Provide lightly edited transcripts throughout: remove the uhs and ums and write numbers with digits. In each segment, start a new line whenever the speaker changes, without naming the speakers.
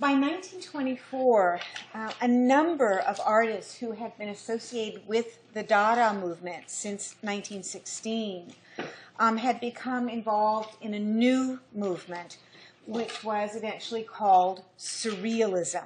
By 1924, a number of artists who had been associated with the Dada movement since 1916 had become involved in a new movement, which was eventually called Surrealism.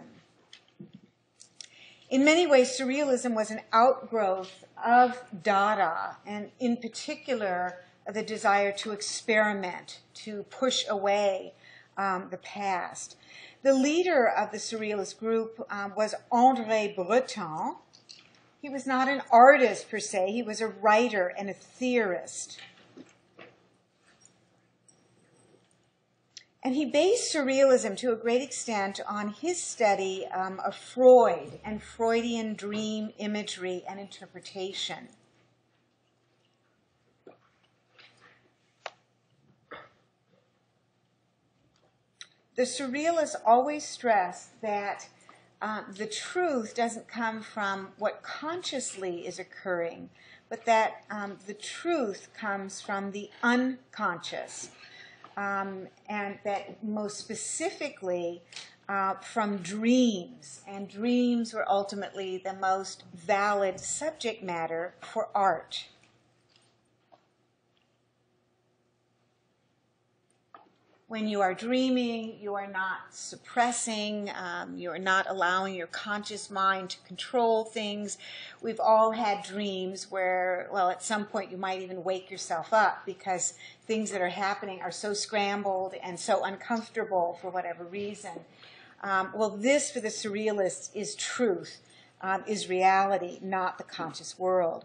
In many ways, Surrealism was an outgrowth of Dada, and in particular, the desire to experiment, to push away the past. The leader of the Surrealist group was André Breton. He was not an artist per se, he was a writer and a theorist. And he based Surrealism to a great extent on his study of Freud and Freudian dream imagery and interpretation. The Surrealists always stress that the truth doesn't come from what consciously is occurring, but that the truth comes from the unconscious, and that most specifically from dreams. And dreams were ultimately the most valid subject matter for art. When you are dreaming, you are not suppressing, you are not allowing your conscious mind to control things. We've all had dreams where, well, at some point you might even wake yourself up because things that are happening are so scrambled and so uncomfortable for whatever reason. Well, this for the Surrealists is truth, is reality, not the conscious world.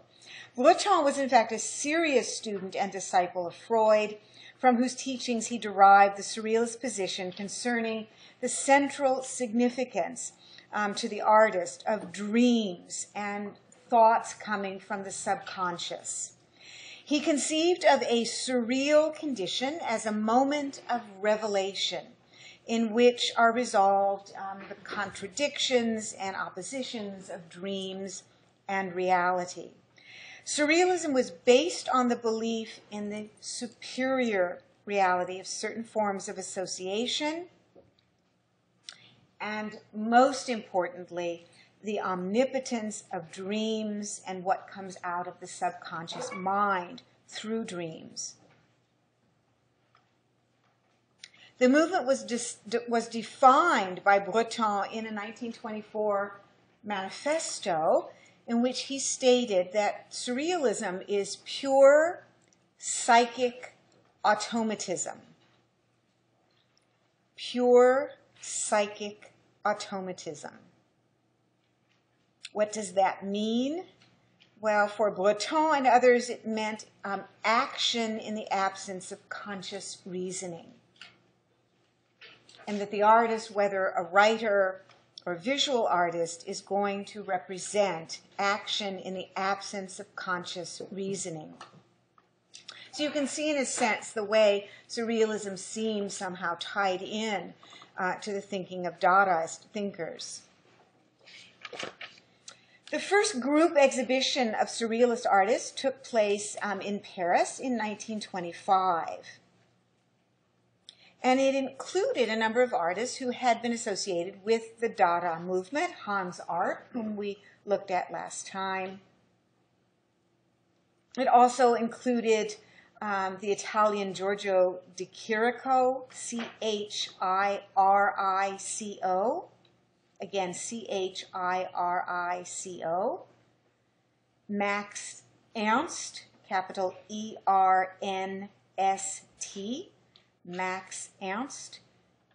Breton was in fact a serious student and disciple of Freud, from whose teachings he derived the Surrealist position concerning the central significance to the artist of dreams and thoughts coming from the subconscious. He conceived of a surreal condition as a moment of revelation in which are resolved the contradictions and oppositions of dreams and reality. Surrealism was based on the belief in the superior reality of certain forms of association, and most importantly, the omnipotence of dreams and what comes out of the subconscious mind through dreams. The movement was defined by Breton in a 1924 manifesto in which he stated that Surrealism is pure psychic automatism. Pure psychic automatism. What does that mean? Well, for Breton and others, it meant action in the absence of conscious reasoning. And that the artist, whether a writer or visual artist, is going to represent action in the absence of conscious reasoning. So you can see, in a sense, the way Surrealism seems somehow tied in to the thinking of Dadaist thinkers. The first group exhibition of Surrealist artists took place in Paris in 1925. And it included a number of artists who had been associated with the Dada movement. Hans Arp, whom we looked at last time. It also included the Italian Giorgio de Chirico, C-H-I-R-I-C-O. Again, C-H-I-R-I-C-O. Max Ernst, capital E-R-N-S-T. Max Ernst,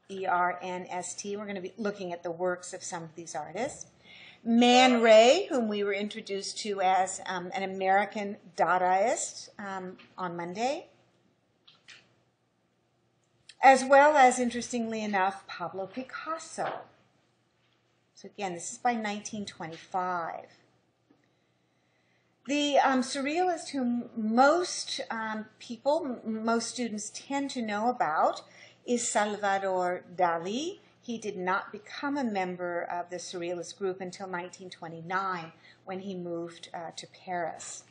E-R-N-S-T. We're going to be looking at the works of some of these artists. Man Ray, whom we were introduced to as an American Dadaist on Monday. As well as, interestingly enough, Pablo Picasso. So again, this is by 1925. The surrealist whom most most students tend to know about is Salvador Dali. He did not become a member of the surrealist group until 1929 when he moved to Paris.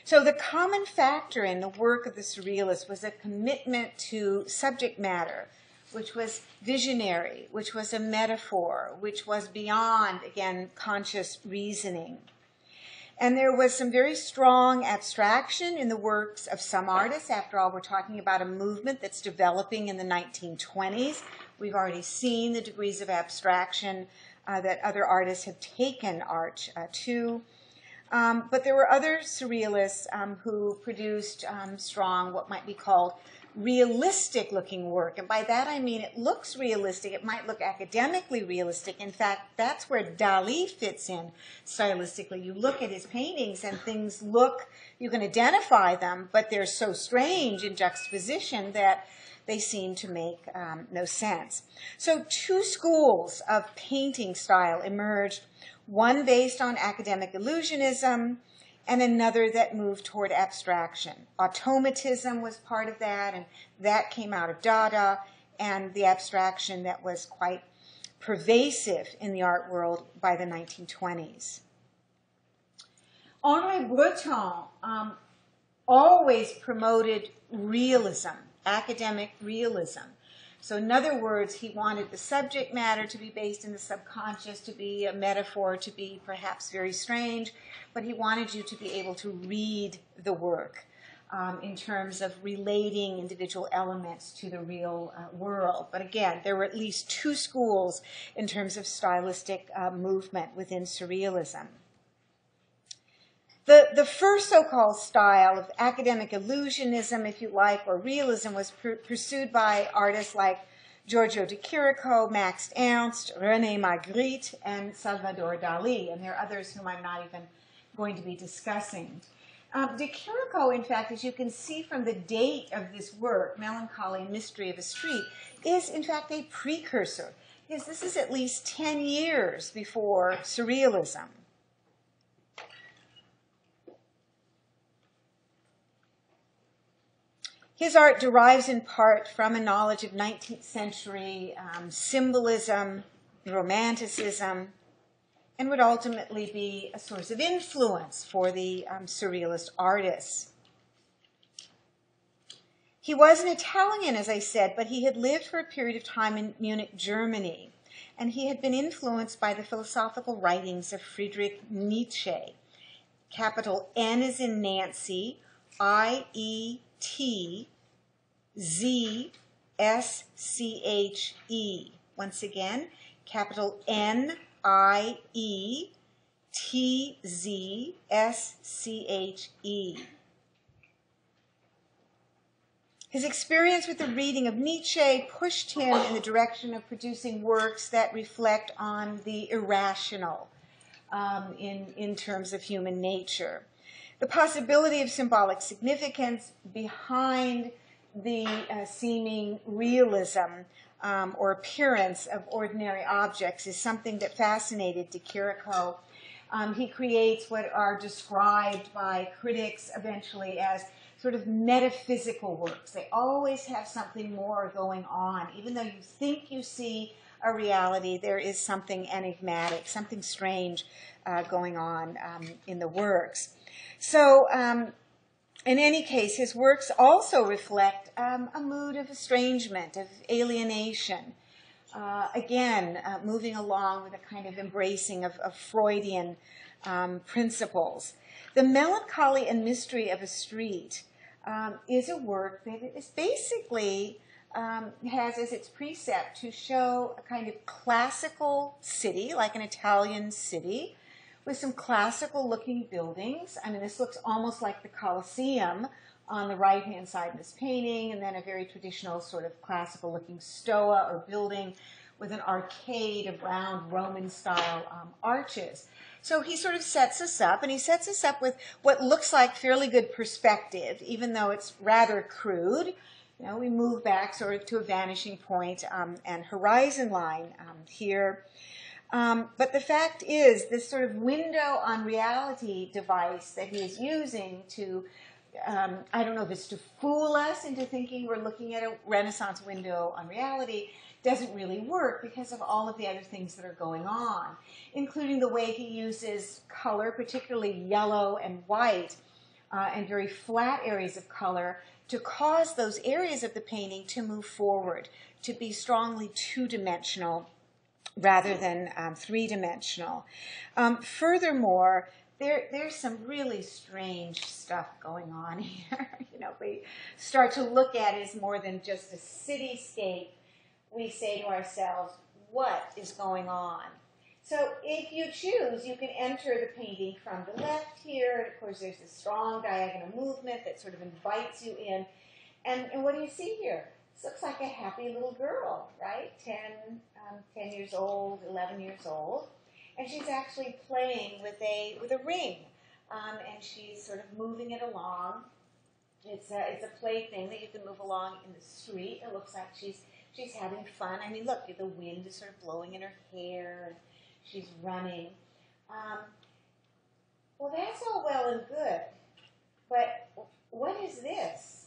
So the common factor in the work of the surrealists was a commitment to subject matter, which was visionary, which was a metaphor, which was beyond, again, conscious reasoning. And there was some very strong abstraction in the works of some artists. After all, we're talking about a movement that's developing in the 1920s. We've already seen the degrees of abstraction that other artists have taken art to. But there were other surrealists who produced strong, what might be called realistic-looking work. And by that I mean it looks realistic. It might look academically realistic. In fact, that's where Dali fits in stylistically. You look at his paintings and things look, you can identify them, but they're so strange in juxtaposition that they seem to make no sense. So two schools of painting style emerged, one based on academic illusionism and another that moved toward abstraction. Automatism was part of that, and that came out of Dada, and the abstraction that was quite pervasive in the art world by the 1920s. Henri Breton always promoted realism, academic realism. So in other words, he wanted the subject matter to be based in the subconscious, to be a metaphor, to be perhaps very strange, but he wanted you to be able to read the work in terms of relating individual elements to the real world. But again, there were at least two schools in terms of stylistic movement within surrealism. The first so-called style of academic illusionism, if you like, or realism, was pursued by artists like Giorgio de Chirico, Max Ernst, René Magritte, and Salvador Dali. And there are others whom I'm not even going to be discussing. De Chirico, in fact, as you can see from the date of this work, Melancholy and Mystery of a Street, is in fact a precursor, because this is at least 10 years before surrealism. His art derives in part from a knowledge of 19th century symbolism, romanticism, and would ultimately be a source of influence for the surrealist artists. He was an Italian, as I said, but he had lived for a period of time in Munich, Germany, and he had been influenced by the philosophical writings of Friedrich Nietzsche. Capital N is in Nancy, I-E-T-Z-S-C-H-E. Once again, capital N-I-E-T-Z-S-C-H-E. His experience with the reading of Nietzsche pushed him in the direction of producing works that reflect on the irrational in terms of human nature. The possibility of symbolic significance behind the seeming realism or appearance of ordinary objects is something that fascinated de Chirico. He creates what are described by critics eventually as sort of metaphysical works. They always have something more going on. Even though you think you see a reality, there is something enigmatic, something strange going on in the works. So, in any case, his works also reflect a mood of estrangement, of alienation. Again, moving along with a kind of embracing of Freudian principles. The Melancholy and Mystery of a Street is a work that is basically has as its precept to show a kind of classical city, like an Italian city, with some classical-looking buildings. I mean, this looks almost like the Colosseum on the right-hand side of this painting, and then a very traditional sort of classical-looking stoa or building with an arcade of round Roman-style arches. So he sort of sets us up, and he sets us up with what looks like fairly good perspective, even though it's rather crude. You know, we move back sort of to a vanishing point and horizon line here. But the fact is, this sort of window on reality device that he is using to, I don't know if it's to fool us into thinking we're looking at a Renaissance window on reality, doesn't really work because of all of the other things that are going on, including the way he uses color, particularly yellow and white, and very flat areas of color, to cause those areas of the painting to move forward, to be strongly two-dimensional rather than three-dimensional. Furthermore, there's some really strange stuff going on here. You know, we start to look at it as more than just a cityscape. We say to ourselves, what is going on? So if you choose, you can enter the painting from the left here. And of course, there's a strong diagonal movement that sort of invites you in. And what do you see here? This looks like a happy little girl, right? 10 years old, 11 years old. And she's actually playing with a ring. And she's sort of moving it along. It's a plaything that you can move along in the street. It looks like she's having fun. I mean, look, the wind is sort of blowing in her hair. And she's running. Well, that's all well and good. But what is this?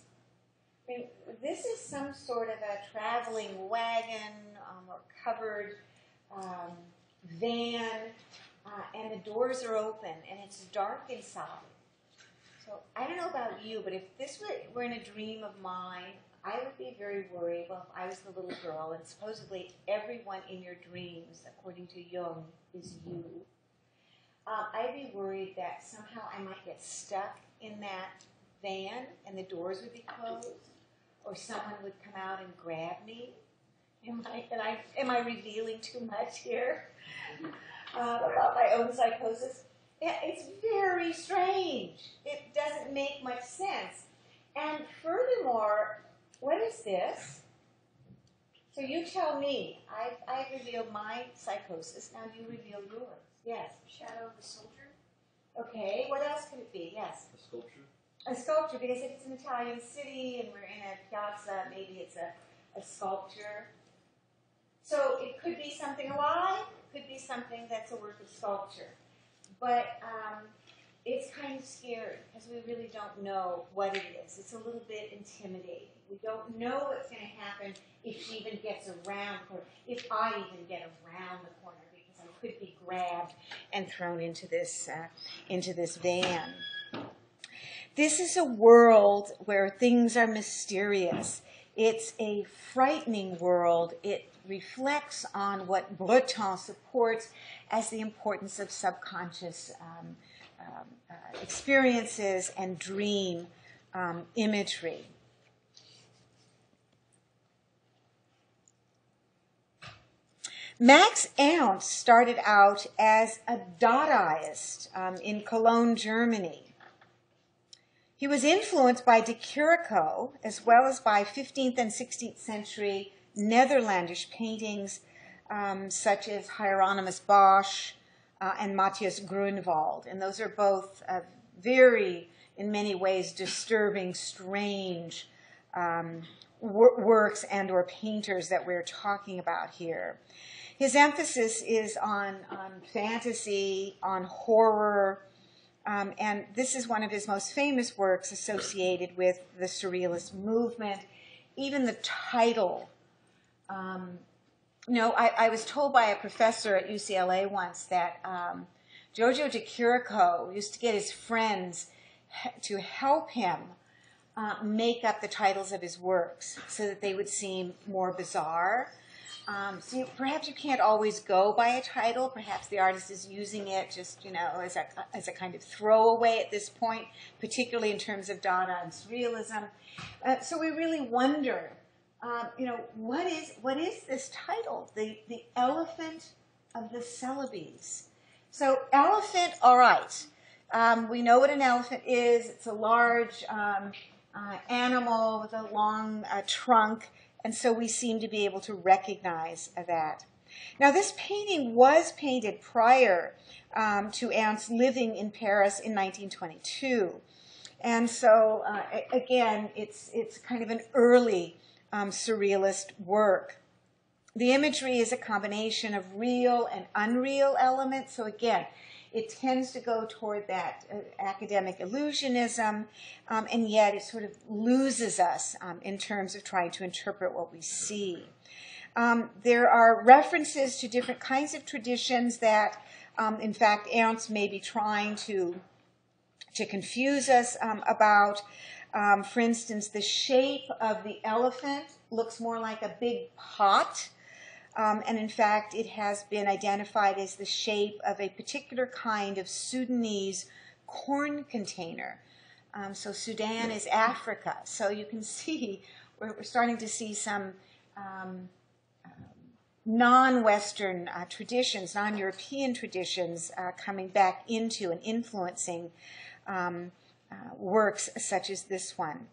I mean, this is some sort of a traveling wagon or covered van, and the doors are open, and it's dark inside. So I don't know about you, but if this were in a dream of mine, I would be very worried. Well, if I was the little girl, and supposedly everyone in your dreams, according to Jung, is you, I'd be worried that somehow I might get stuck in that van, and the doors would be closed, or someone would come out and grab me. Am I revealing too much here about my own psychosis? It's very strange. It doesn't make much sense. And furthermore, what is this? So you tell me. I've revealed my psychosis. Now you reveal yours. Yes.
Shadow of the soldier.
Okay. What else could it be? Yes.
A sculpture.
A sculpture, because if it's an Italian city and we're in a piazza, maybe it's a sculpture. So it could be something alive, could be something that's a work of sculpture. But it's kind of scary because we really don't know what it is. It's a little bit intimidating. We don't know what's going to happen if she even gets around the corner, if I even get around the corner, because I could be grabbed and thrown into this van. This is a world where things are mysterious. It's a frightening world. It reflects on what Breton supports as the importance of subconscious experiences and dream imagery. Max Ernst started out as a Dadaist in Cologne, Germany. He was influenced by de Chirico as well as by 15th and 16th century Netherlandish paintings such as Hieronymus Bosch and Matthias Grunewald. And those are both very, in many ways, disturbing, strange works and or painters that we're talking about here. His emphasis is on fantasy, on horror, and this is one of his most famous works associated with the Surrealist movement. Even the title. I was told by a professor at UCLA once that Giorgio de Chirico used to get his friends to help him make up the titles of his works so that they would seem more bizarre. So perhaps you can't always go by a title. Perhaps the artist is using it just, as a kind of throwaway at this point, particularly in terms of Dada and Surrealism. So we really wonder, what is this title? The Elephant of the Celebes. So elephant, all right. We know what an elephant is. It's a large animal with a long trunk. And so we seem to be able to recognize that. Now, this painting was painted prior to Ernst living in Paris in 1922. And so, again, it's kind of an early surrealist work. The imagery is a combination of real and unreal elements. So, again, it tends to go toward that academic illusionism, and yet it sort of loses us in terms of trying to interpret what we see. There are references to different kinds of traditions that, in fact, Ernst may be trying to confuse us about. For instance, the shape of the elephant looks more like a big pot. And in fact, it has been identified as the shape of a particular kind of Sudanese corn container. So Sudan is Africa. So you can see we're starting to see some non-Western traditions, non-European traditions coming back into and influencing works such as this one.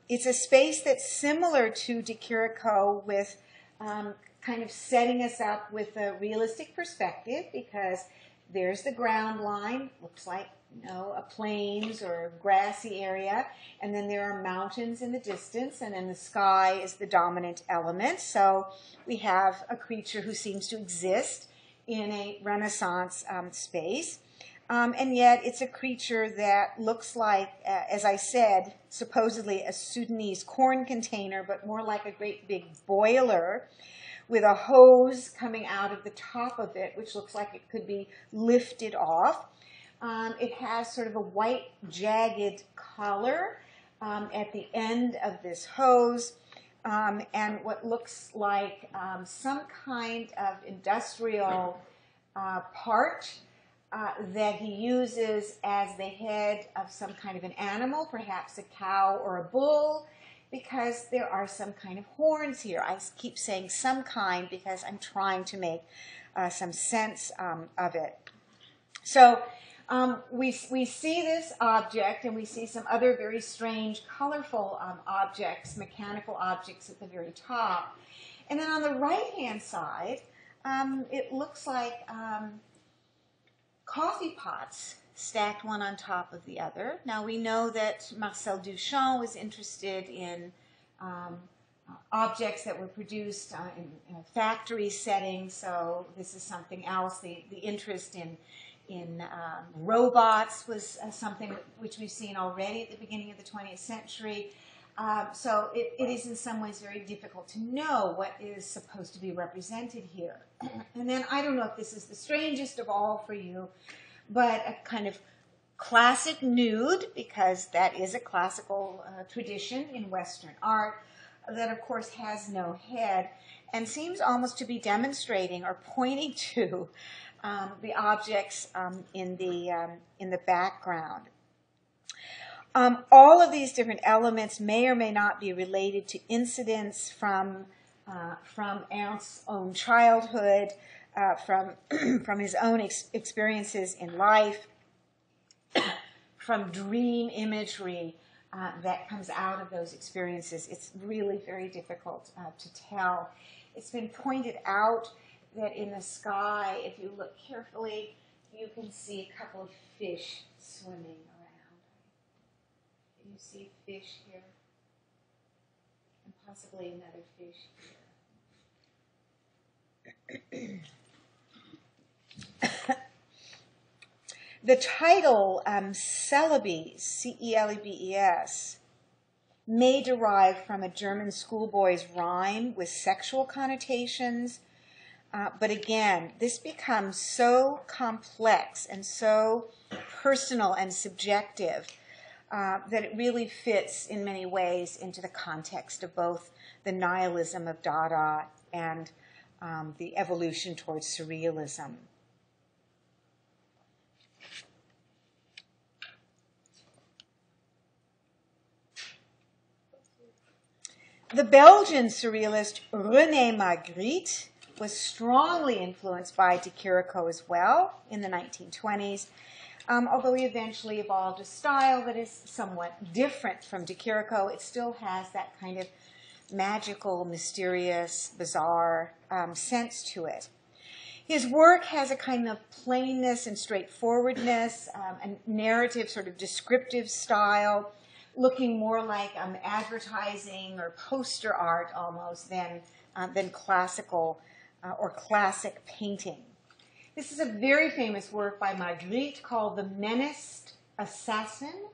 It's a space that's similar to De Chirico with kind of setting us up with a realistic perspective, because there's the ground line, looks like, you know, a plains or a grassy area, and then there are mountains in the distance, and then the sky is the dominant element. So we have a creature who seems to exist in a Renaissance space. And yet it's a creature that looks like, as I said, supposedly a Sudanese corn container, but more like a great big boiler with a hose coming out of the top of it, which looks like it could be lifted off. It has sort of a white, jagged collar at the end of this hose, and what looks like some kind of industrial part that he uses as the head of some kind of an animal, perhaps a cow or a bull, because there are some kind of horns here. I keep saying some kind because I'm trying to make some sense of it. So we see this object, and we see some other very strange, colorful objects, mechanical objects at the very top. And then on the right-hand side, it looks like coffee pots stacked one on top of the other. Now we know that Marcel Duchamp was interested in objects that were produced in a factory setting, so this is something else. The interest in robots was something which we've seen already at the beginning of the 20th century. So it is in some ways very difficult to know what is supposed to be represented here. And then I don't know if this is the strangest of all for you, but a kind of classic nude, because that is a classical tradition in Western art, that of course has no head and seems almost to be demonstrating or pointing to the objects in the background. All of these different elements may or may not be related to incidents from Ernst's own childhood, from his own experiences in life, from dream imagery that comes out of those experiences. It's really very difficult to tell. It's been pointed out that in the sky, if you look carefully, you can see a couple of fish swimming around. Can you see fish here? And possibly another fish here. The title Celebes, C-E-L-E-B-E-S, may derive from a German schoolboy's rhyme with sexual connotations. But again, this becomes so complex and so personal and subjective that it really fits in many ways into the context of both the nihilism of Dada and the evolution towards surrealism. The Belgian surrealist René Magritte was strongly influenced by De Chirico as well in the 1920s, although he eventually evolved a style that is somewhat different from De Chirico. It still has that kind of magical, mysterious, bizarre sense to it. His work has a kind of plainness and straightforwardness, a narrative, sort of descriptive style, looking more like advertising or poster art almost than classical or classic painting. This is a very famous work by Magritte called The Menaced Assassin.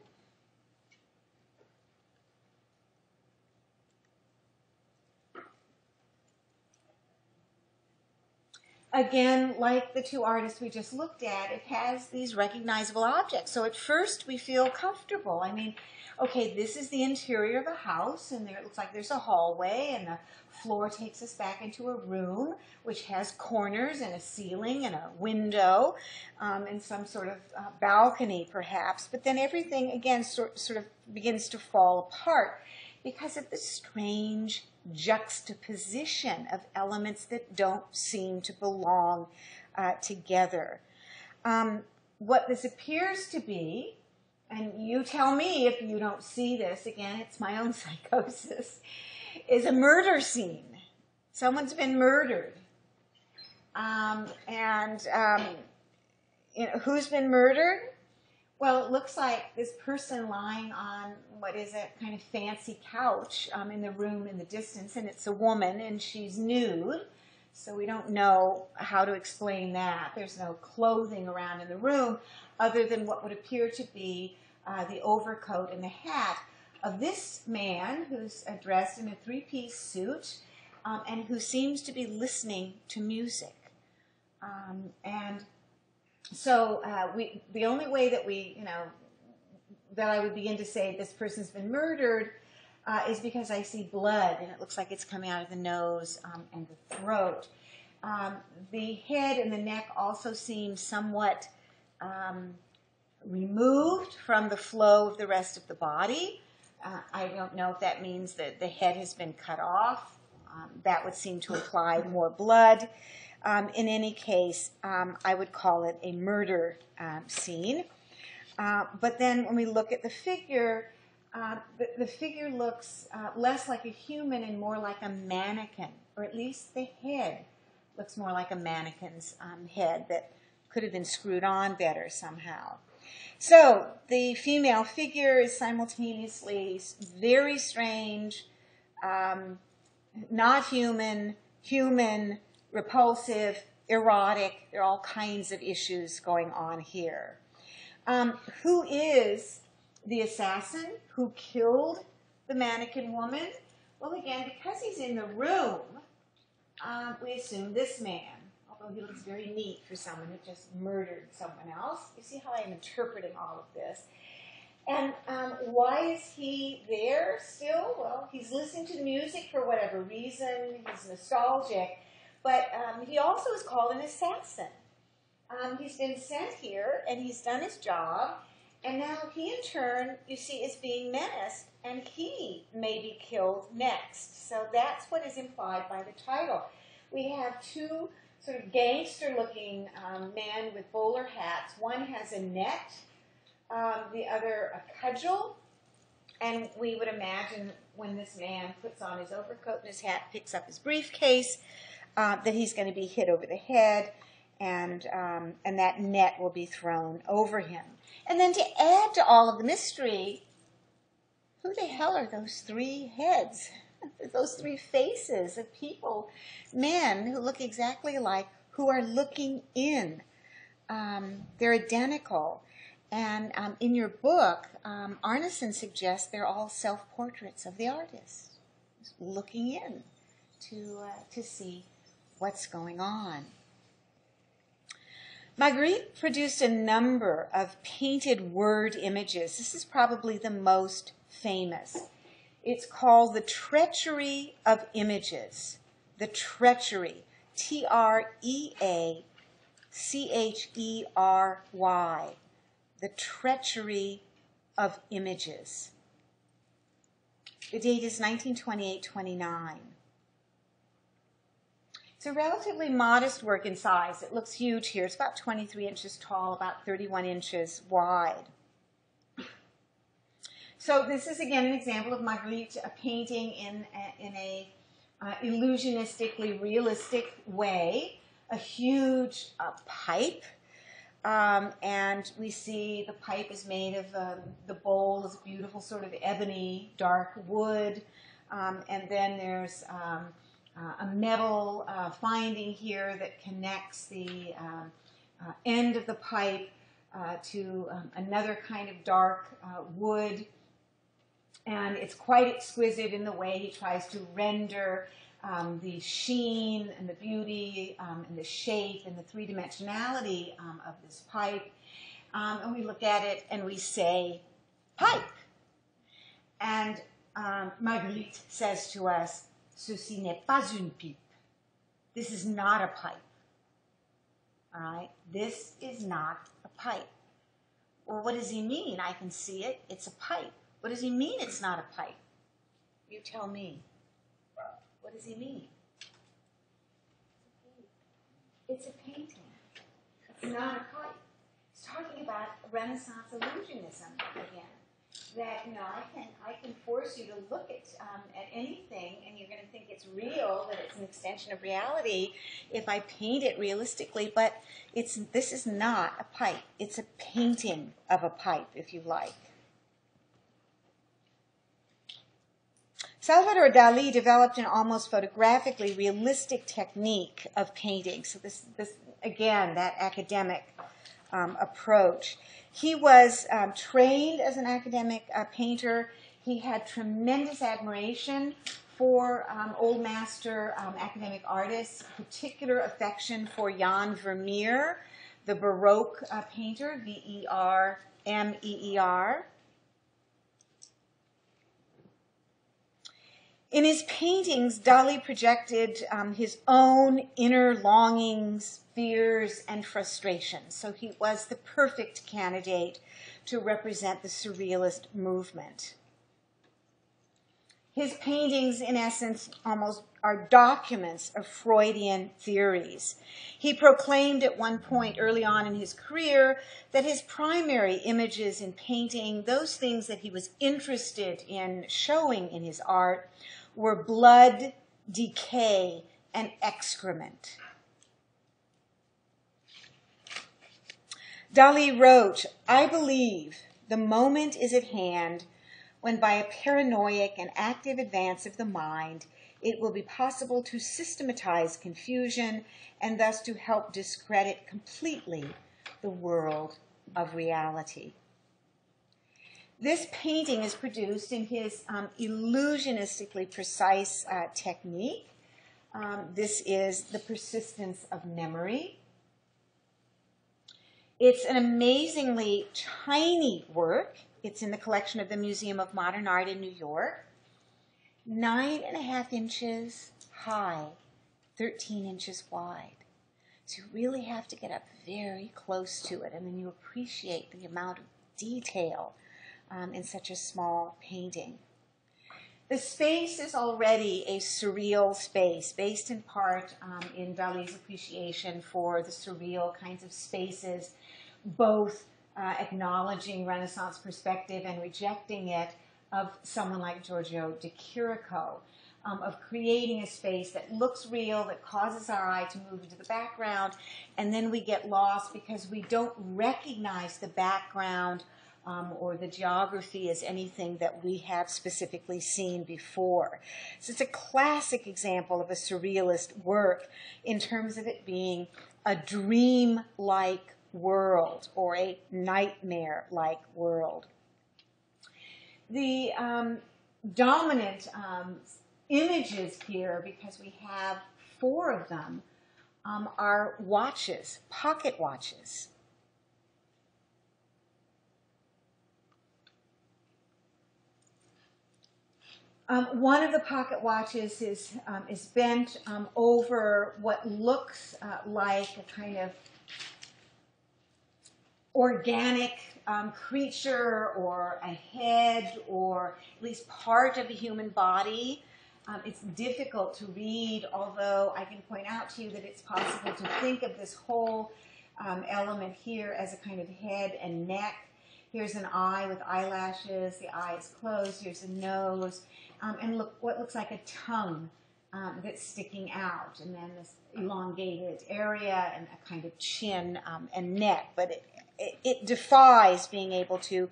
again, like the two artists we just looked at, it has these recognizable objects. So at first we feel comfortable. I mean, okay, this is the interior of a house, and there it looks like there's a hallway, and the floor takes us back into a room which has corners and a ceiling and a window and some sort of balcony perhaps. But then everything again sort of begins to fall apart because of the strange juxtaposition of elements that don't seem to belong together. What this appears to be, and you tell me if you don't see this, again, it's my own psychosis, is a murder scene. Someone's been murdered. You know, who's been murdered? Well, it looks like this person lying on, what is it, kind of fancy couch in the room in the distance, and it's a woman, and she's nude, so we don't know how to explain that. There's no clothing around in the room other than what would appear to be the overcoat and the hat of this man who's dressed in a three-piece suit and who seems to be listening to music. So the only way that that I would begin to say this person's been murdered is because I see blood, and it looks like it's coming out of the nose and the throat. The head and the neck also seem somewhat removed from the flow of the rest of the body. I don't know if that means that the head has been cut off. That would seem to imply more blood. In any case, I would call it a murder scene. But then when we look at the figure, the figure looks less like a human and more like a mannequin, or at least the head looks more like a mannequin's head that could have been screwed on better somehow. So the female figure is simultaneously very strange, not human, human, repulsive, erotic. There are all kinds of issues going on here. Who is the assassin who killed the mannequin woman? Well, again, because he's in the room, we assume this man, although he looks very neat for someone who just murdered someone else. You see how I'm interpreting all of this. And why is he there still? Well, he's listening to music for whatever reason. He's nostalgic. But he also is called an assassin. He's been sent here, and he's done his job. And now he, in turn, you see, is being menaced, and he may be killed next. So that's what is implied by the title. We have two sort of gangster-looking men with bowler hats. One has a net, the other a cudgel. And we would imagine when this man puts on his overcoat and his hat, picks up his briefcase, that he's going to be hit over the head, and that net will be thrown over him. And then to add to all of the mystery, who the hell are those three heads? Those three faces of people, men who look exactly alike, who are looking in. They're identical. And in your book, Arneson suggests they're all self-portraits of the artist, looking in to see what's going on. Magritte produced a number of painted word images. This is probably the most famous. It's called The Treachery of Images. The Treachery, Treachery. The Treachery of Images. The date is 1928-29. It's a relatively modest work in size. It looks huge here. It's about 23 inches tall, about 31 inches wide. So this is, again, an example of Magritte painting in a illusionistically realistic way, a huge pipe. And we see the pipe is made of, the bowl is beautiful sort of ebony, dark wood. And then there's a metal finding here that connects the end of the pipe to another kind of dark wood. And it's quite exquisite in the way he tries to render the sheen and the beauty and the shape and the three-dimensionality of this pipe. And we look at it and we say, pipe. And Marguerite says to us, ceci n'est pas une pipe. This is not a pipe. All right? This is not a pipe. Well, what does he mean? I can see it. It's a pipe. What does he mean it's not a pipe? You tell me. What does he mean? It's a painting. It's not a pipe. He's talking about Renaissance illusionism again. That, you know, I can force you to look at anything and you're going to think it's real, that it's an extension of reality if I paint it realistically, but this is not a pipe. It's a painting of a pipe, if you like. Salvador Dali developed an almost photographically realistic technique of painting. So this again, that academic approach. He was trained as an academic painter. He had tremendous admiration for old master academic artists, particular affection for Jan Vermeer, the Baroque painter, V-E-R-M-E-E-R. In his paintings, Dali projected his own inner longings, fears, and frustrations. So he was the perfect candidate to represent the Surrealist movement. His paintings, in essence, almost are documents of Freudian theories. He proclaimed at one point early on in his career that his primary images in painting, those things that he was interested in showing in his art, were blood, decay, and excrement. Dali wrote, "I believe the moment is at hand when by a paranoid and active advance of the mind, it will be possible to systematize confusion and thus to help discredit completely the world of reality." This painting is produced in his illusionistically precise technique. This is The Persistence of Memory. It's an amazingly tiny work. It's in the collection of the Museum of Modern Art in New York. 9.5 inches high, 13 inches wide. So you really have to get up very close to it, and then you appreciate the amount of detail in such a small painting. The space is already a surreal space, based in part in Dali's appreciation for the surreal kinds of spaces, both acknowledging Renaissance perspective and rejecting it of someone like Giorgio de Chirico, of creating a space that looks real, that causes our eye to move into the background, and then we get lost because we don't recognize the background or the geography as anything that we have specifically seen before. So it's a classic example of a surrealist work in terms of it being a dream-like world or a nightmare-like world. The dominant images here, because we have 4 of them, are watches, pocket watches. One of the pocket watches is bent over what looks like a kind of organic creature or a head or at least part of a human body. It's difficult to read, although I can point out to you that it's possible to think of this whole element here as a kind of head and neck. Here's an eye with eyelashes, the eye is closed, here's a nose, and look what looks like a tongue that's sticking out, and then this elongated area and a kind of chin and neck, but it defies being able to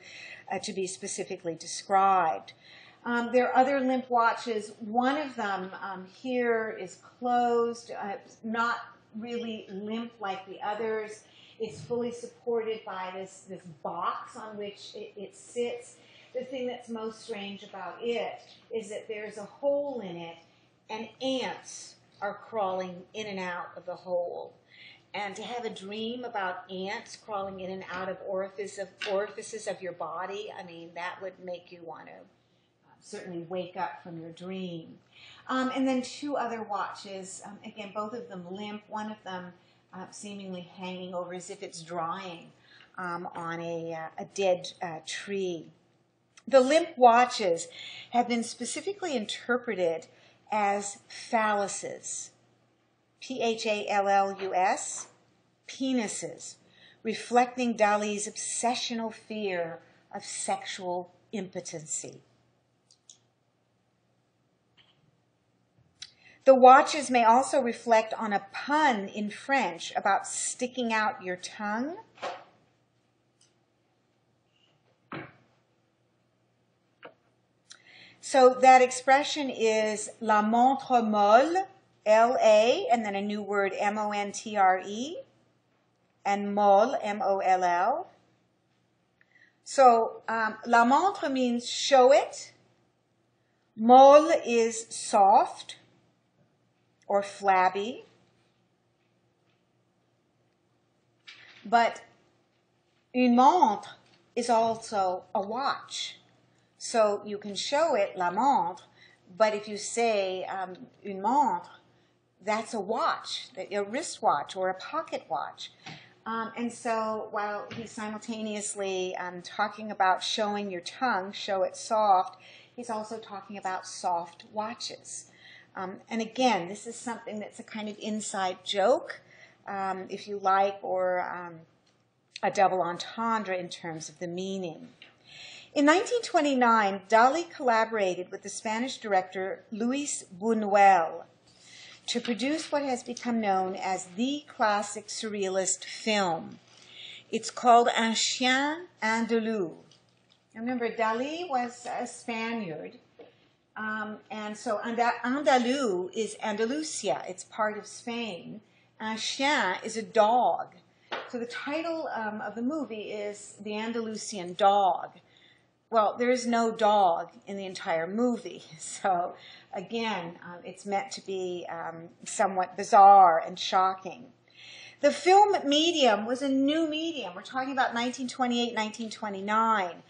be specifically described. There are other limp watches. One of them here is closed, not really limp like the others. It's fully supported by this box on which it sits. The thing that's most strange about it is that there's a hole in it and ants are crawling in and out of the hole. And to have a dream about ants crawling in and out of orifices of your body, I mean, that would make you want to certainly wake up from your dream. And then two other watches, again, both of them limp, one of them seemingly hanging over as if it's drying on a dead tree. The limp watches have been specifically interpreted as phalluses, Phallus, penises, reflecting Dali's obsessional fear of sexual impotency. The watches may also reflect on a pun in French about sticking out your tongue. So that expression is la montre molle, L-A, and then a new word, M-O-N-T-R-E, and molle, M-O-L-L. So la montre means show it. Molle is soft or flabby. But une montre is also a watch. So you can show it, la montre, but if you say une montre, that's a watch, a wristwatch or a pocket watch. And so while he's simultaneously talking about showing your tongue, show it soft, he's also talking about soft watches. And again, this is something that's a kind of inside joke, if you like, or a double entendre in terms of the meaning. In 1929, Dali collaborated with the Spanish director Luis Buñuel to produce what has become known as the classic surrealist film. It's called Un Chien Andalou. Remember, Dali was a Spaniard, and so Andalou is Andalusia. It's part of Spain. Un chien is a dog. So the title of the movie is The Andalusian Dog. Well, there is no dog in the entire movie, so again, it's meant to be somewhat bizarre and shocking. The film medium was a new medium. We're talking about 1928, 1929.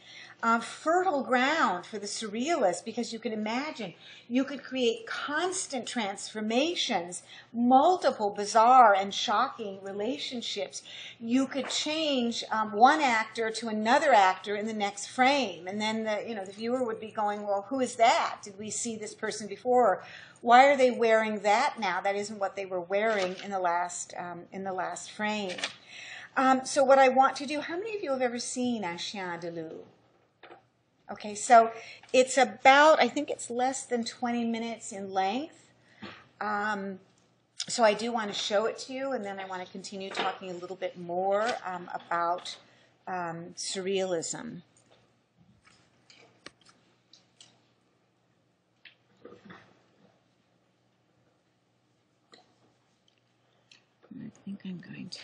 Fertile ground for the surrealists, because you can imagine you could create constant transformations, multiple bizarre and shocking relationships. You could change one actor to another actor in the next frame, and then the viewer would be going, well, who is that? Did we see this person before? Why are they wearing that now? That isn't what they were wearing in the last frame. So what I want to do, how many of you have ever seen Un Chien Andalou? Okay, so it's about, I think it's less than 20 minutes in length. So I do want to show it to you, and then I want to continue talking a little bit more about surrealism. I think I'm going to...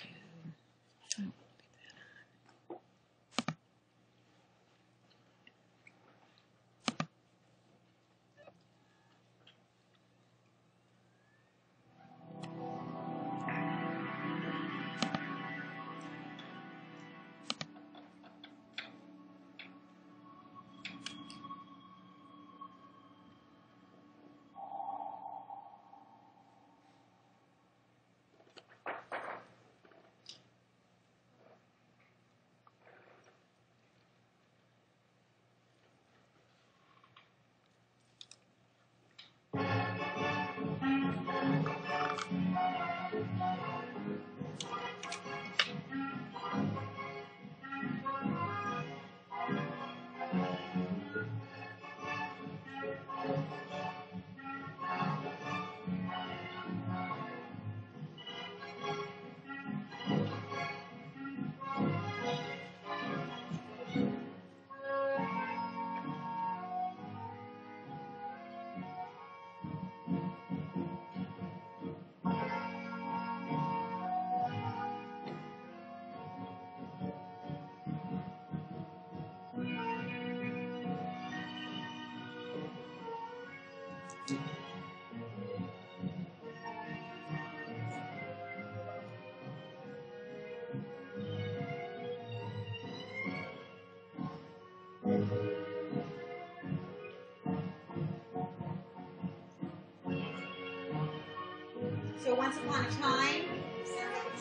Once Upon a Time,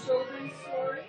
children's story.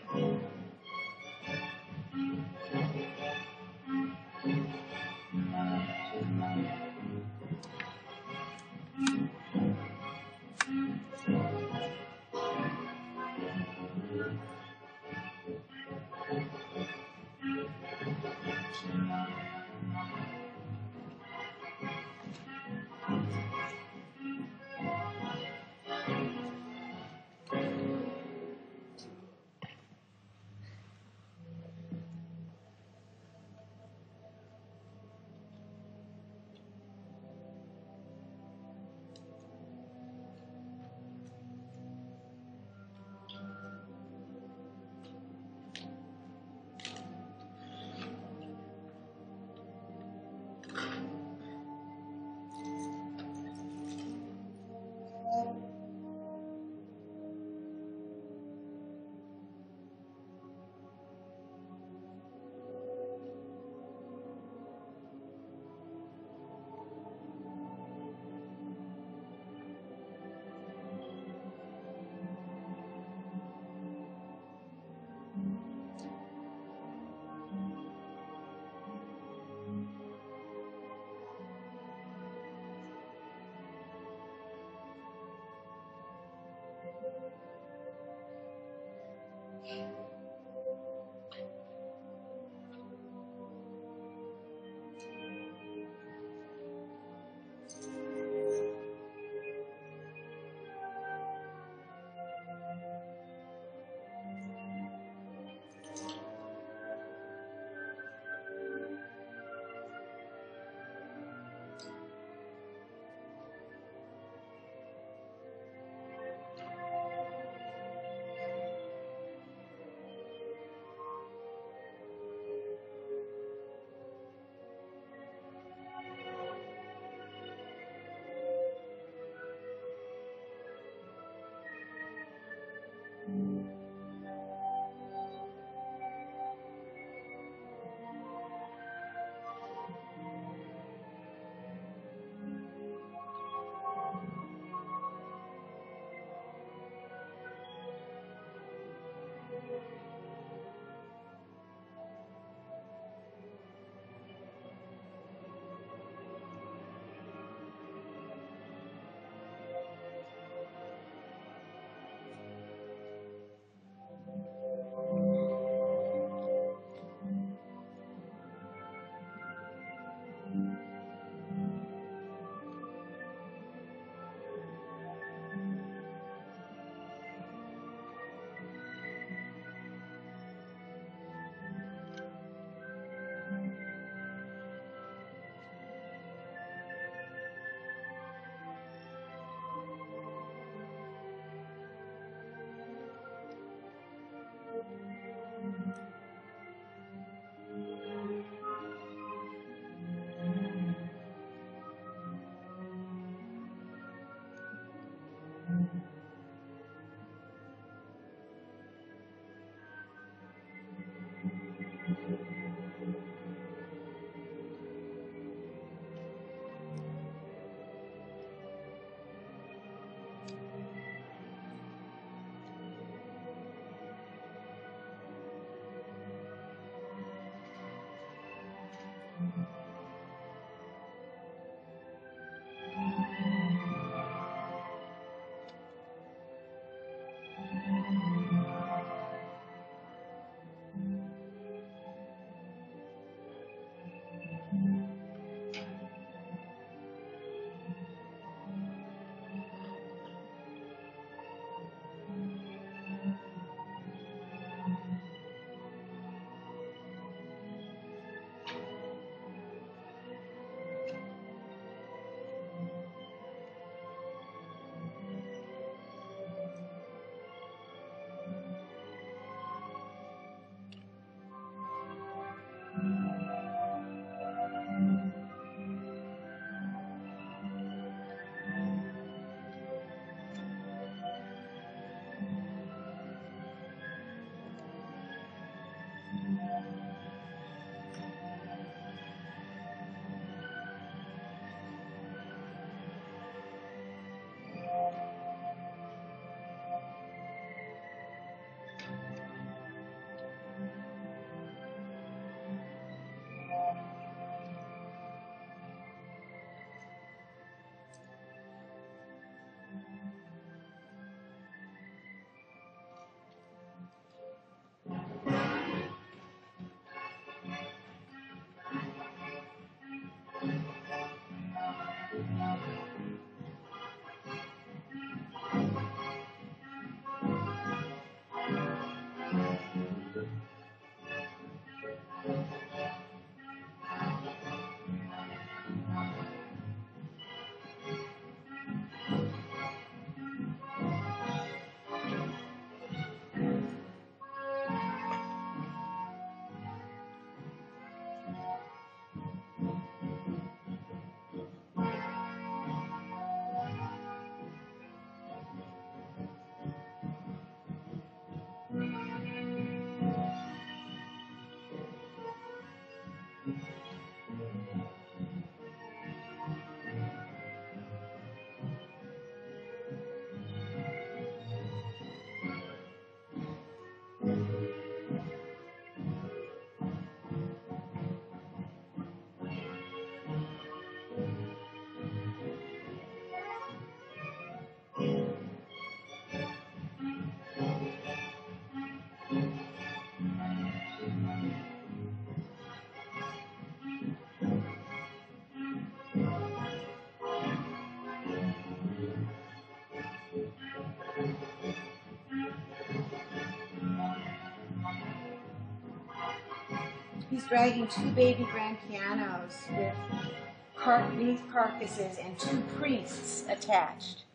He's dragging two baby grand pianos with beef carcasses and two priests attached.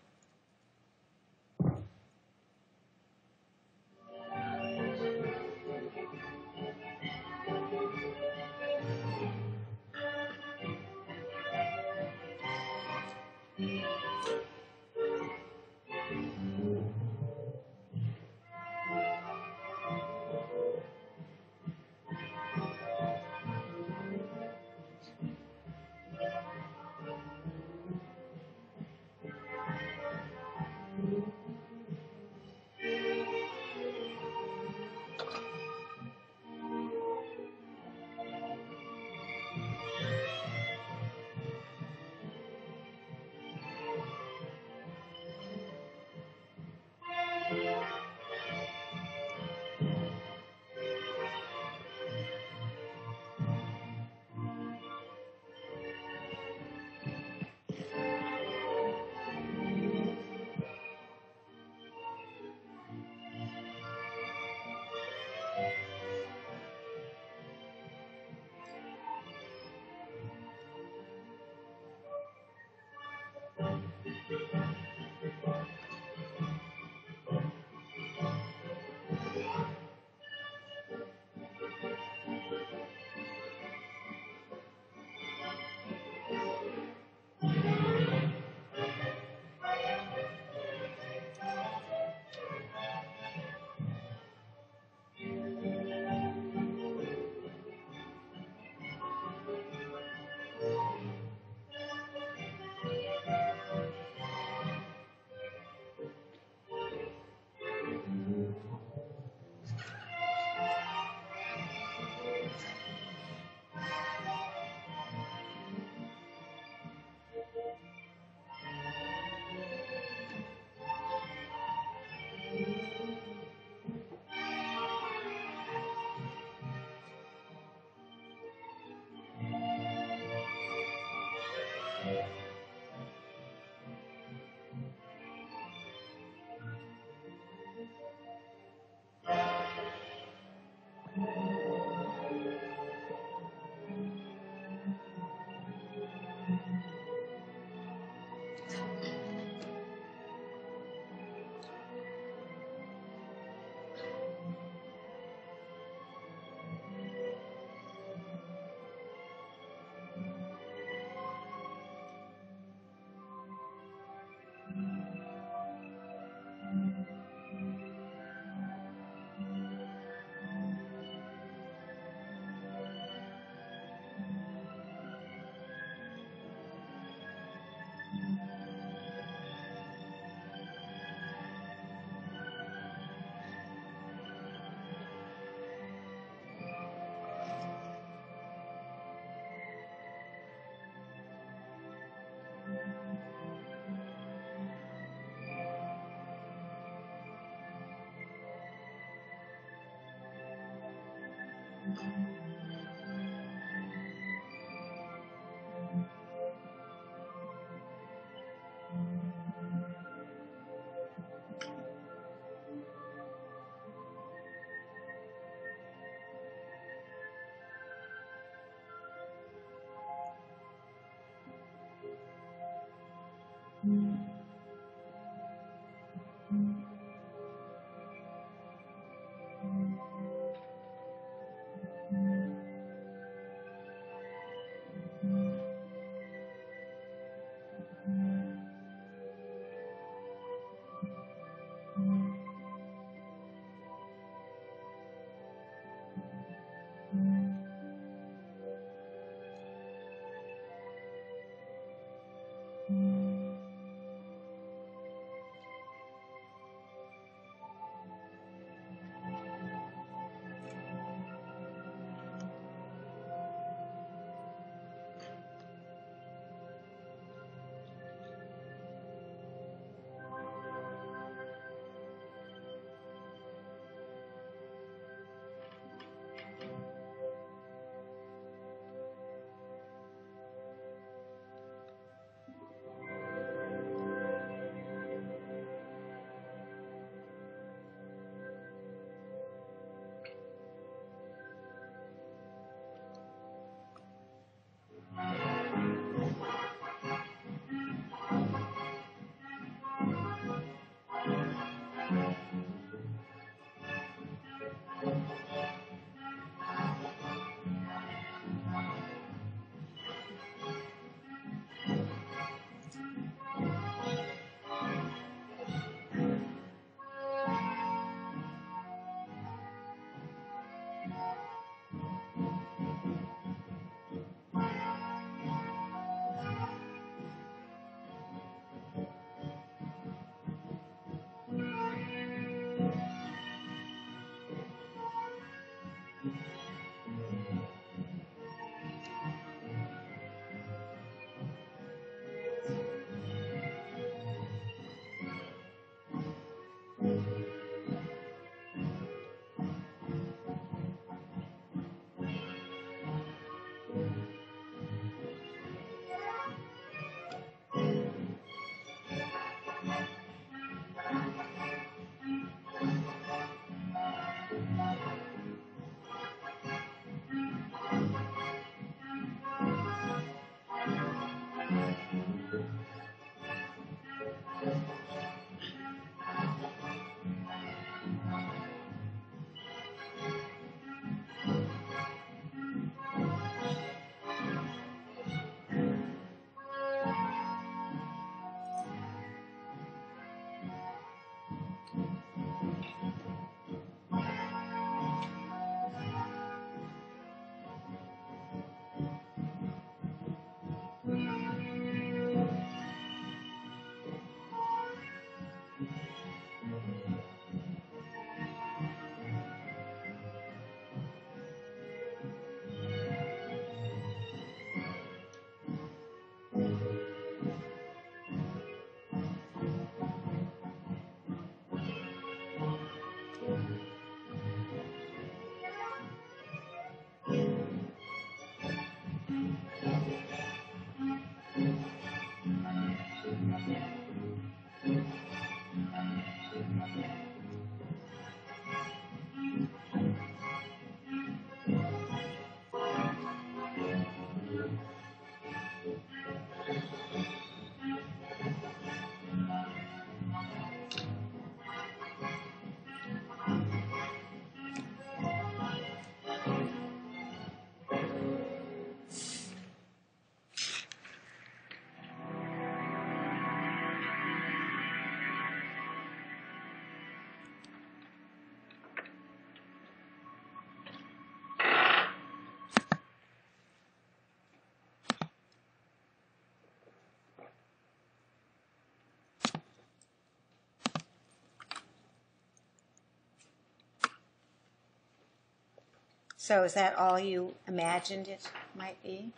So is that all you imagined it might be?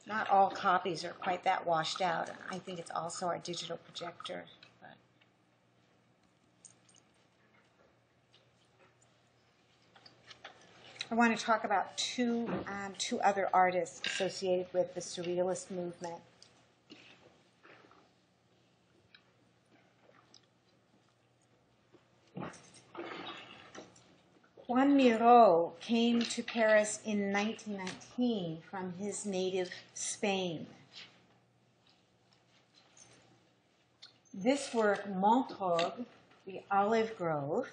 Not all copies are quite that washed out. I think it's also our digital projector. But I want to talk about two other artists associated with the Surrealist movement. Juan Miró came to Paris in 1919 from his native Spain. This work, Montreuil, the olive grove,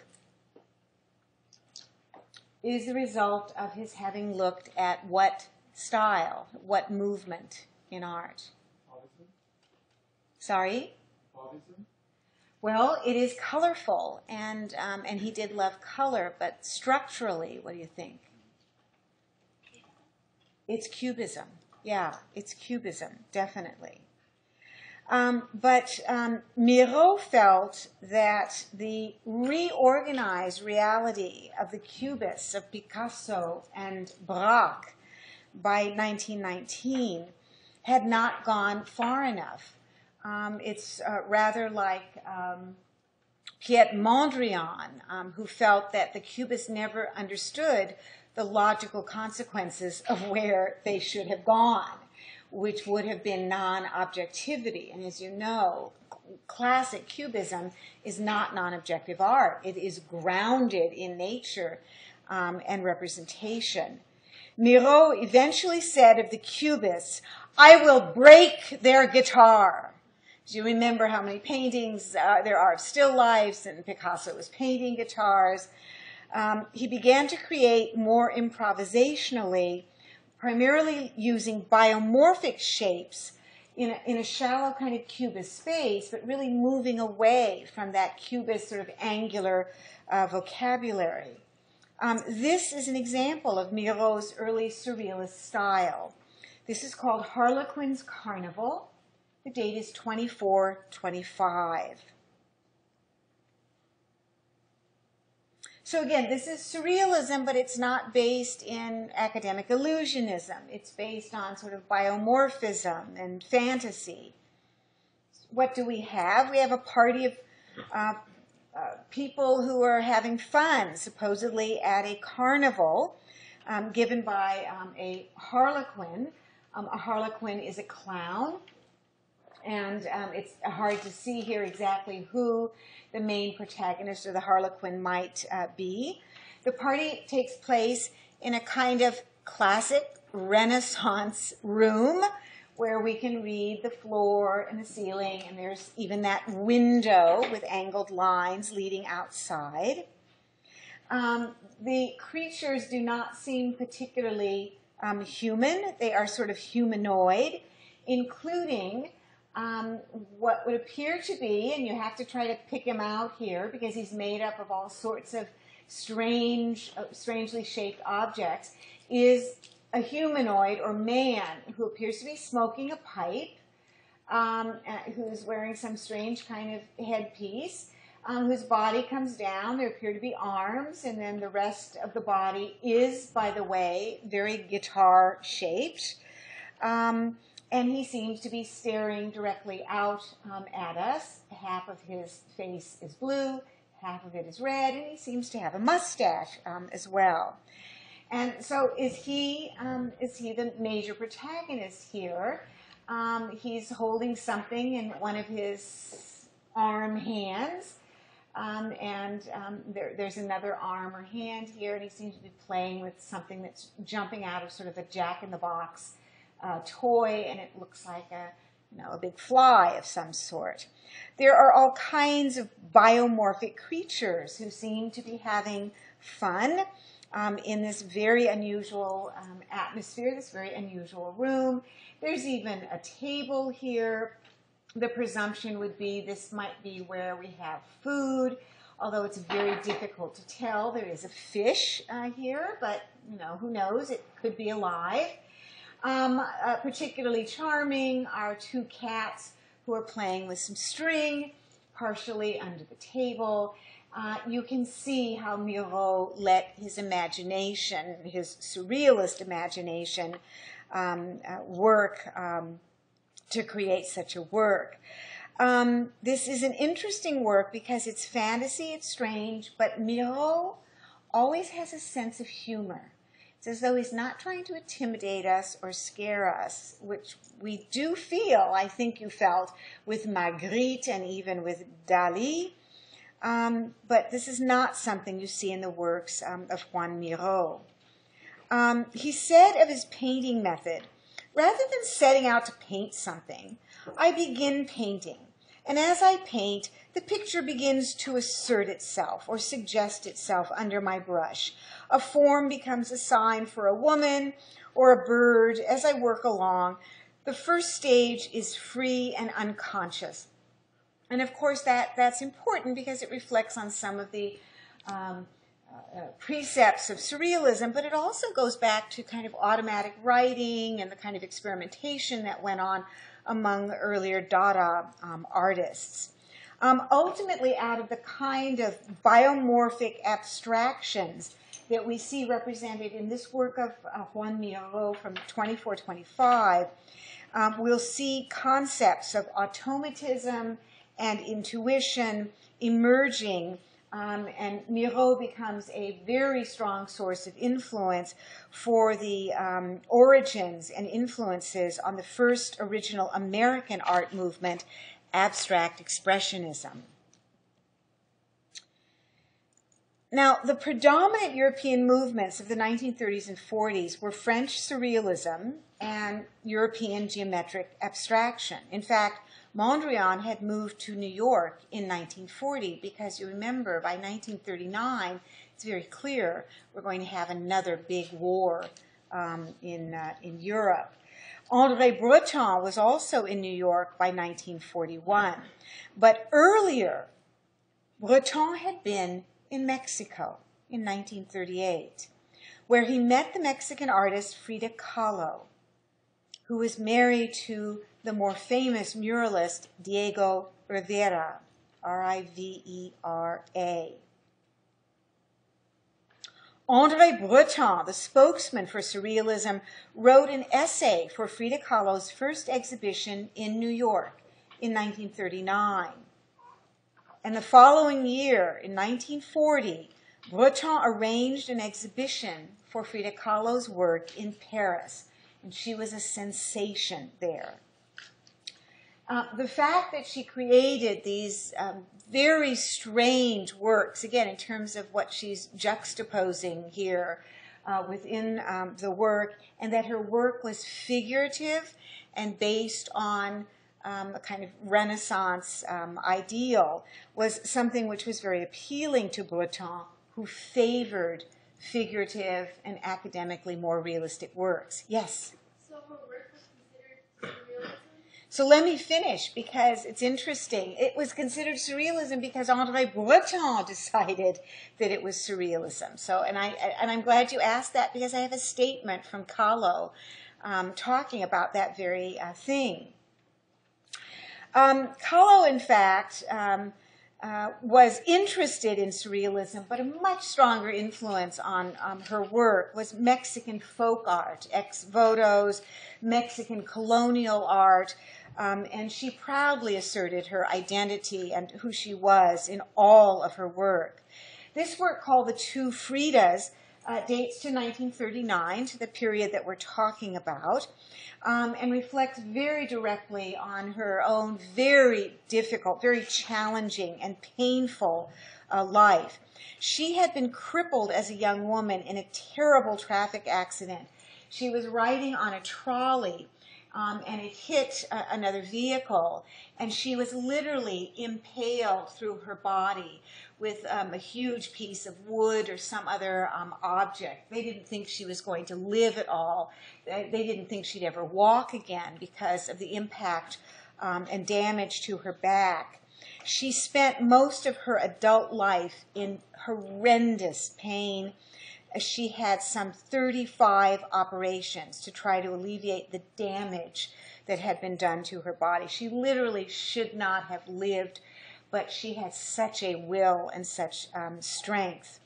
is the result of his having looked at what style, what movement in art.
Fauvism?
Sorry?
Fauvism?
Well, it is colorful, and he did love color, but structurally, what do you think? It's Cubism. Yeah, it's Cubism, definitely. But Miró felt that the reorganized reality of the Cubists, of Picasso and Braque, by 1919 had not gone far enough. It's rather like Piet Mondrian, who felt that the Cubists never understood the logical consequences of where they should have gone, which would have been non-objectivity. And as you know, classic Cubism is not non-objective art. It is grounded in nature and representation. Miró eventually said of the Cubists, "I will break their guitar." Do you remember how many paintings there are of still lifes, and Picasso was painting guitars? He began to create more improvisationally, primarily using biomorphic shapes in a shallow kind of Cubist space, but really moving away from that Cubist sort of angular vocabulary. This is an example of Miró's early Surrealist style. This is called Harlequin's Carnival. The date is 2425. So again, this is surrealism, but it's not based in academic illusionism. It's based on sort of biomorphism and fantasy. What do we have? We have a party of people who are having fun, supposedly at a carnival, given by a harlequin. A harlequin is a clown, and it's hard to see here exactly who the main protagonist or the harlequin might be. The party takes place in a kind of classic Renaissance room where we can read the floor and the ceiling, and there's even that window with angled lines leading outside. The creatures do not seem particularly human. They are sort of humanoid, including what would appear to be, and you have to try to pick him out here because he's made up of all sorts of strangely shaped objects, is a humanoid or man who appears to be smoking a pipe, who's wearing some strange kind of headpiece, whose body comes down. There appear to be arms, and then the rest of the body is, by the way, very guitar-shaped. And he seems to be staring directly out at us. Half of his face is blue, half of it is red, and he seems to have a mustache as well. And so is he the major protagonist here? He's holding something in one of his arm hands, there's another arm or hand here, and he seems to be playing with something that's jumping out of sort of a jack-in-the-box toy, and it looks like a big fly of some sort. There are all kinds of biomorphic creatures who seem to be having fun in this very unusual atmosphere, this very unusual room. There's even a table here. The presumption would be this might be where we have food, although it's very difficult to tell. There is a fish here, but who knows? It could be alive. Particularly charming are two cats who are playing with some string, partially under the table. You can see how Miro let his imagination, his surrealist imagination, work to create such a work. This is an interesting work because it's fantasy, it's strange, but Miro always has a sense of humor. It's as though he's not trying to intimidate us or scare us, which we do feel, I think you felt, with Magritte and even with Dali. But this is not something you see in the works of Juan Miro. He said of his painting method, rather than setting out to paint something, I begin painting. And as I paint, the picture begins to assert itself or suggest itself under my brush. A form becomes a sign for a woman or a bird as I work along. The first stage is free and unconscious. And of course that's important because it reflects on some of the precepts of surrealism, but it also goes back to kind of automatic writing and the kind of experimentation that went on among the earlier Dada artists. Ultimately, out of the kind of biomorphic abstractions that we see represented in this work of Juan Miro from 2425, we'll see concepts of automatism and intuition emerging, and Miro becomes a very strong source of influence for the origins and influences on the first original American art movement, abstract expressionism. Now, the predominant European movements of the 1930s and 40s were French surrealism and European geometric abstraction. In fact, Mondrian had moved to New York in 1940 because you remember by 1939, it's very clear we're going to have another big war in Europe. André Breton was also in New York by 1941. But earlier, Breton had been in Mexico in 1938, where he met the Mexican artist Frida Kahlo, who was married to the more famous muralist Diego Rivera, R-I-V-E-R-A. André Breton, the spokesman for Surrealism, wrote an essay for Frida Kahlo's first exhibition in New York in 1939. And the following year, in 1940, Breton arranged an exhibition for Frida Kahlo's work in Paris, and she was a sensation there. The fact that she created these very strange works, again, in terms of what she's juxtaposing here within the work, and that her work was figurative and based on a kind of Renaissance ideal, was something which was very appealing to Breton, who favored figurative and academically more realistic works. Yes?
So her work was considered surrealism?
So let me finish, because it's interesting. It was considered surrealism because André Breton decided that it was surrealism. So, and I'm glad you asked that, because I have a statement from Kahlo talking about that very thing. Kahlo, in fact, was interested in surrealism, but a much stronger influence on her work was Mexican folk art, ex votos, Mexican colonial art, and she proudly asserted her identity and who she was in all of her work. This work, called The Two Fridas, dates to 1939, to the period that we're talking about, and reflects very directly on her own very difficult, very challenging and painful life. She had been crippled as a young woman in a terrible traffic accident. She was riding on a trolley, and it hit another vehicle, and she was literally impaled through her body with a huge piece of wood or some other object. They didn't think she was going to live at all. They didn't think she'd ever walk again because of the impact and damage to her back. She spent most of her adult life in horrendous pain. She had some 35 operations to try to alleviate the damage that had been done to her body. She literally should not have lived, but she had such a will and such strength.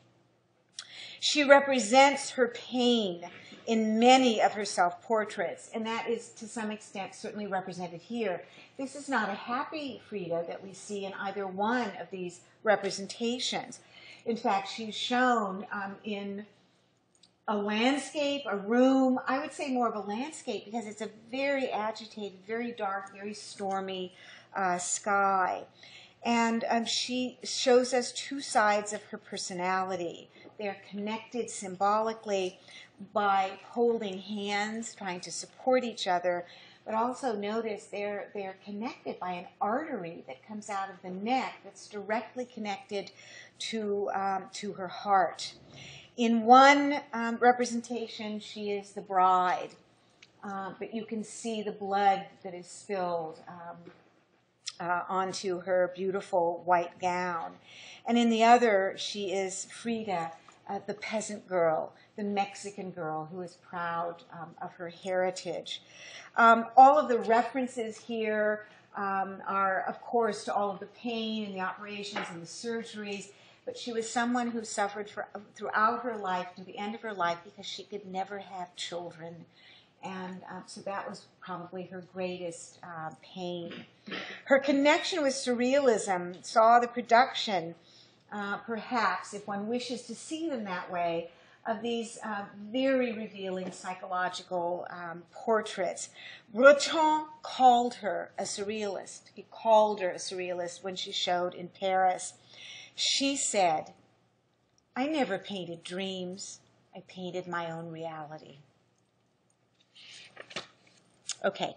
She represents her pain in many of her self-portraits, and that is to some extent certainly represented here. This is not a happy Frida that we see in either one of these representations. In fact, she's shown in a landscape, a room, I would say more of a landscape, because it's a very agitated, very dark, very stormy sky. And she shows us two sides of her personality. They're connected symbolically by holding hands, trying to support each other, but also notice they're connected by an artery that comes out of the neck that's directly connected to her heart. In one representation, she is the bride, but you can see the blood that is spilled onto her beautiful white gown. And in the other, she is Frida, the peasant girl, the Mexican girl who is proud of her heritage. All of the references here are, of course, to all of the pain and the operations and the surgeries, but she was someone who suffered throughout her life, to the end of her life, because she could never have children. And so that was probably her greatest pain. Her connection with surrealism saw the production, perhaps, if one wishes to see them that way, of these very revealing psychological portraits. Breton called her a surrealist. He called her a surrealist when she showed in Paris. She said, "I never painted dreams. I painted my own reality." Okay,